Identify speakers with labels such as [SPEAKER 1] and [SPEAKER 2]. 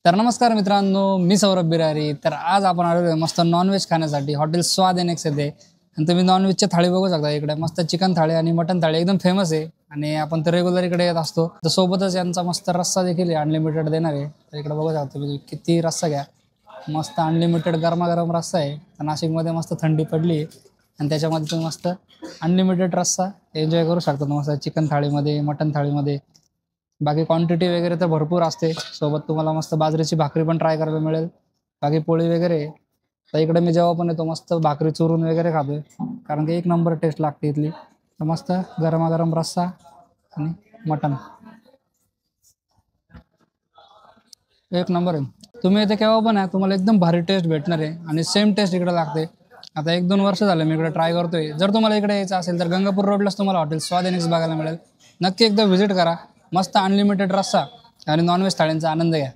[SPEAKER 1] तर नमस्कार मित्रांनो, मी सौरभ बिरारी. तर आज आपण आलेलो आहे मस्त नॉनव्हेज खाण्यासाठी हॉटेल स्वाद एनेक्स येथे. आणि तुम्ही नॉनव्हेजच्या थाळी बघू शकता. इकडे मस्त चिकन थाळी आणि मटन थाळी एकदम फेमस आहे आणि आपण तर रेग्युलर इकडे येत असतो. तर सोबतच यांचा मस्त रस्सा देखील आहे, अनलिमिटेड देणार आहे. तर इकडे बघू शकता तुम्ही किती रस्सा घ्या. मस्त अनलिमिटेड गरमागरम रस्सा आहे. तर नाशिकमध्ये मस्त थंडी पडली आणि त्याच्यामध्ये तुम्ही मस्त अनलिमिटेड रस्सा एन्जॉय करू शकता. मस्त चिकन थाळीमध्ये, मटन थाळीमध्ये. बाकी क्वांटिटी वगैरे तर भरपूर असते. सोबत तुम्हाला मस्त बाजरीची भाकरी पण ट्राय करायला मिळेल. बाकी पोळी वगैरे. तर इकडे मी जेव्हा पण येतो मस्त भाकरी चुरून वगैरे खातोय, कारण की एक नंबर टेस्ट लागते इथली. तर मस्त गरमागरम रस्सा आणि मटन एक नंबर आहे. तुम्ही इथे केव्हा पण आहे, तुम्हाला एकदम भारी टेस्ट भेटणार आहे आणि सेम टेस्ट इकडे लागते. आता 1-2 वर्ष झाले मी इकडे ट्राय करतोय. जर तुम्हाला इकडे यायचं असेल तर गंगापूर रोडलाच तुम्हाला हॉटेल स्वाद एनेक्स बघायला मिळेल. नक्की एकदा व्हिजिट करा. मस्त अनलिमिटेड रस्सा आणि नॉनव्हेज थाळ्यांचा आनंद घ्या.